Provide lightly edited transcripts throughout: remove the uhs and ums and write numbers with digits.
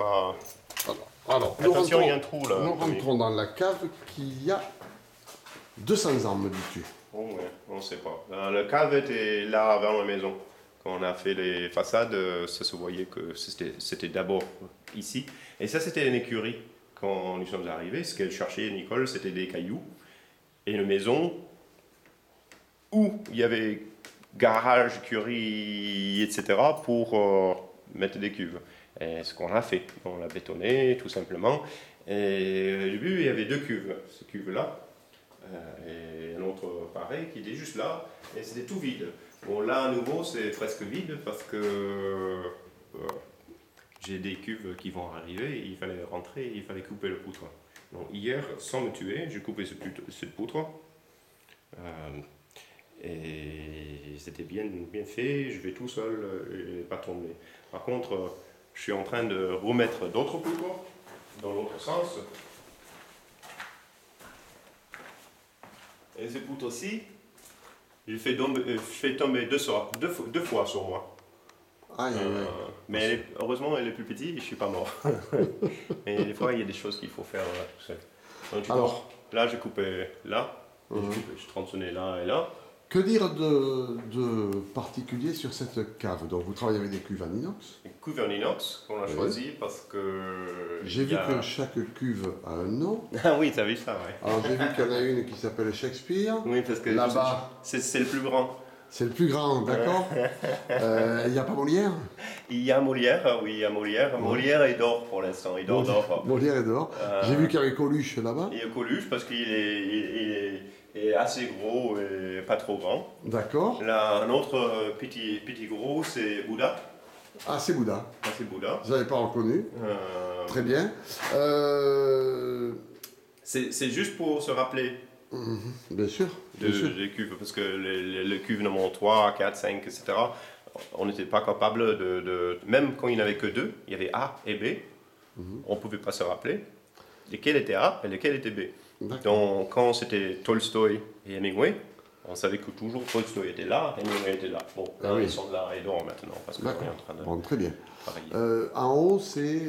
pas... Alors, Attention, il y a un trou là. nous rentrons dans la cave qui a 200 ans, me dis-tu. Oh ouais, on ne sait pas. La cave était là avant la maison. Quand on a fait les façades, ça se voyait que c'était d'abord ici. Et ça, c'était une écurie. Quand nous sommes arrivés, ce qu'elle cherchait, Nicole, c'était des cailloux. Et une maison où il y avait garage, écurie, etc. pour mettre des cuves. Et ce qu'on a fait, on l'a bétonné tout simplement. Et au début, il y avait deux cuves. Ces cuves-là, et un autre pareil qui était juste là, et c'était tout vide. Bon, là à nouveau, c'est presque vide parce que j'ai des cuves qui vont arriver, il fallait rentrer, il fallait couper le poutre. Donc hier, sans me tuer, j'ai coupé cette poutre. Et c'était bien fait, je vais tout seul et pas tomber. Par contre, je suis en train de remettre d'autres poutres dans l'autre sens. Et ces poutres aussi, je fais tomber deux fois sur moi. Aïe, aïe, aïe. Mais heureusement, elle est plus petite et je ne suis pas mort. Mais des fois, il y a des choses qu'il faut faire tout seul. Donc, Alors, là, j'ai coupé là, je tronçonnais là et là. que dire de particulier sur cette cave? Donc, vous travaillez avec des cuves en inox. Une cuve en inox qu'on a choisi parce que... J'ai vu que chaque cuve a un nom. Ah oui, tu as vu ça, oui. Alors, j'ai vu qu'il y en a une qui s'appelle Shakespeare. Oui, parce que là-bas, c'est le plus grand. c'est le plus grand, d'accord. Il n'y a pas Molière? Il y a Molière, oui, il y a Molière. Molière est dehors pour l'instant, il dort dehors. Molière est dehors. J'ai vu qu'il y avait Coluche là-bas. Il y a Coluche parce qu'il est assez gros et pas trop grand. D'accord. Là, un autre petit gros, c'est Bouddha. Ah, c'est Bouddha. Ah, c'est Bouddha. Je n'avais pas reconnu. Très bien. C'est juste pour se rappeler Bien sûr. Bien sûr. des cuves, parce que les cuves numéro 3, 4, 5, etc., on n'était pas capable même quand il n'y en avait que deux, il y avait A et B, on ne pouvait pas se rappeler lesquels étaient A et lesquels étaient B. Donc quand c'était Tolstoï et Hemingway, on savait que toujours Tolstoï était là, Hemingway était là. Bon, là, ils sont là et dehors maintenant, parce qu'on est en train de bon, très bien. travailler. En haut, c'est...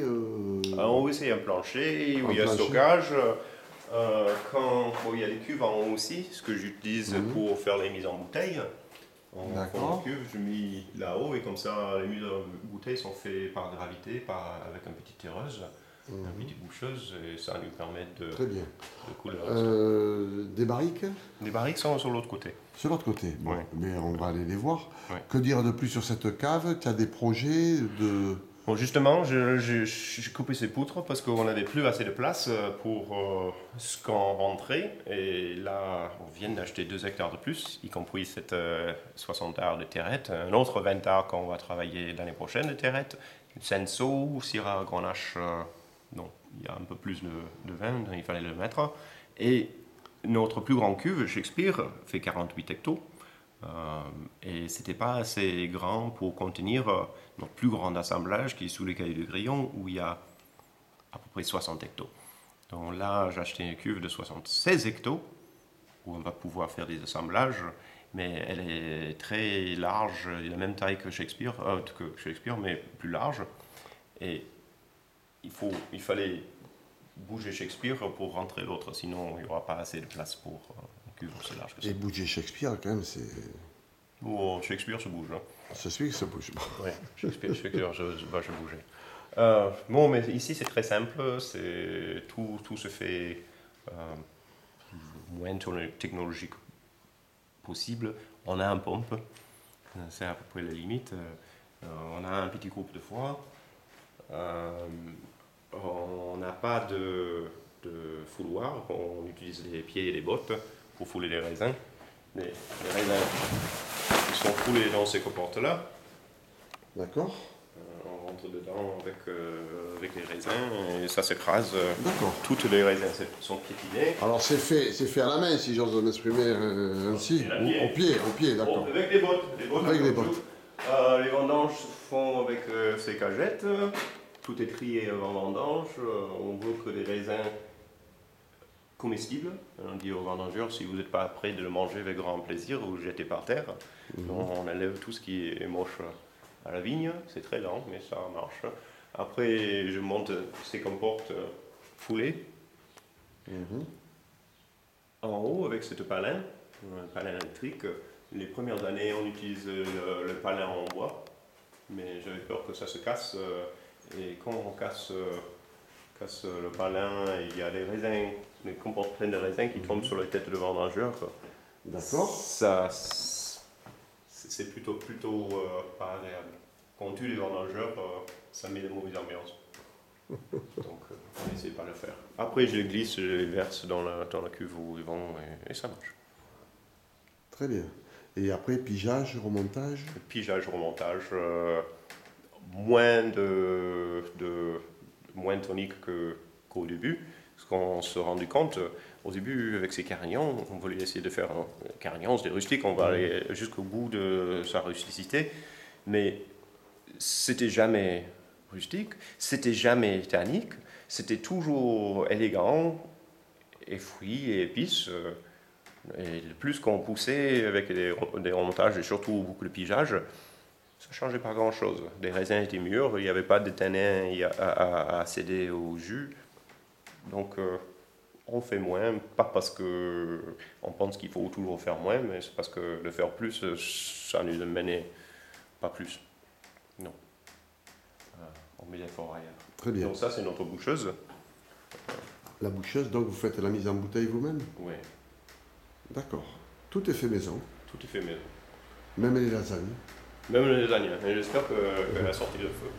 En haut, c'est un plancher où il y a stockage. Quand il y a des cuves en haut aussi, ce que j'utilise pour faire les mises en bouteille. En cuve, je mets là-haut et comme ça, les mises en bouteille sont faites par gravité, avec une petite terreuse, une petite boucheuse, et ça nous permet de couler. Des barriques? Les barriques sont sur l'autre côté. Sur l'autre côté, bon, mais on va aller les voir. Ouais. Que dire de plus sur cette cave? Tu as des projets de... Bon, justement, j'ai coupé ces poutres parce qu'on n'avait plus assez de place pour ce qu'on rentrait. Et là, on vient d'acheter 2 hectares de plus, y compris cette 60 arts de terrette, un autre 20 arts qu'on va travailler l'année prochaine de terrette, une Senso, Syrah, Grenache, non, il y a un peu plus de vin, donc il fallait le mettre. Et notre plus grand cuve, Shakespeare, fait 48 hectos. Et c'était pas assez grand pour contenir notre plus grand assemblage qui est sous les cahiers de Grillon où il y a à peu près 60 hectos. Donc là, j'ai acheté une cuve de 76 hectos où on va pouvoir faire des assemblages, mais elle est très large, elle est la même taille que Shakespeare, mais plus large. Et il fallait bouger Shakespeare pour rentrer l'autre, sinon il n'y aura pas assez de place pour une cuve aussi large que ça. Et bouger Shakespeare, quand même, c'est... Oh, Shakespeare se bouge. Hein. Shakespeare se bouge. Oui, Shakespeare va se bouger. Bon, mais ici c'est très simple, tout se fait moins technologique possible. On a un pompe, c'est à peu près la limite. On a un petit groupe de foie. On n'a pas de fouloir, on utilise les pieds et les bottes pour fouler les raisins. Les raisins ils sont foulés dans ces comportes-là. D'accord. On rentre dedans avec les raisins et ça s'écrase. D'accord. Toutes les raisins sont piétinés. Alors c'est fait à la main, si j'ose m'exprimer ainsi. Au pied, d'accord. Avec les bottes. Avec les bottes. Les vendanges se font avec ces cagettes. Tout est trié avant vendange. On veut que des raisins comestibles. On dit aux vendangeurs, si vous n'êtes pas prêt de le manger avec grand plaisir, vous le jetez par terre. Donc, on enlève tout ce qui est moche à la vigne. C'est très lent, mais ça marche. Après, je monte ces comportes foulées Mhm. en haut avec cette palin, un palin électrique. Les premières années, on utilise le palin en bois, mais j'avais peur que ça se casse. Et quand on casse le palin, il y a des raisins, les comportes pleins de raisins qui tombent sur la tête de vendangeur. D'accord. Ça, c'est plutôt pas agréable. Quand on tue les vendangeurs, ça met de mauvaise ambiance. Donc, on essaie pas de le faire. Après, je les glisse, je les verse dans la cuve où ils vont et ça marche. Très bien. Et après, pigeage, remontage. Pigeage, remontage, moins moins tonique qu'au début. Parce qu'on se rendu compte, au début, avec ces carignons, on voulait essayer de faire un carignon, c'était rustique, on va aller jusqu'au bout de sa rusticité. Mais c'était jamais rustique, c'était jamais tannique, c'était toujours élégant, et fruits et épices. Et le plus qu'on poussait avec des remontages et surtout beaucoup de pigeage, ça ne changeait pas grand-chose. Les raisins étaient mûrs, il n'y avait pas de tanin à céder au jus. Donc on fait moins, pas parce qu'on pense qu'il faut toujours faire moins, mais c'est parce que de faire plus, ça nous menait pas plus. Non. On met l'effort ailleurs. Très bien. Donc ça, c'est notre boucheuse. La boucheuse, donc vous faites la mise en bouteille vous-même? Oui, D'accord. Tout est fait maison, tout est fait maison. même les lasagnes. Même les lasagnes. Et j'espère qu'elle a sorti le feu.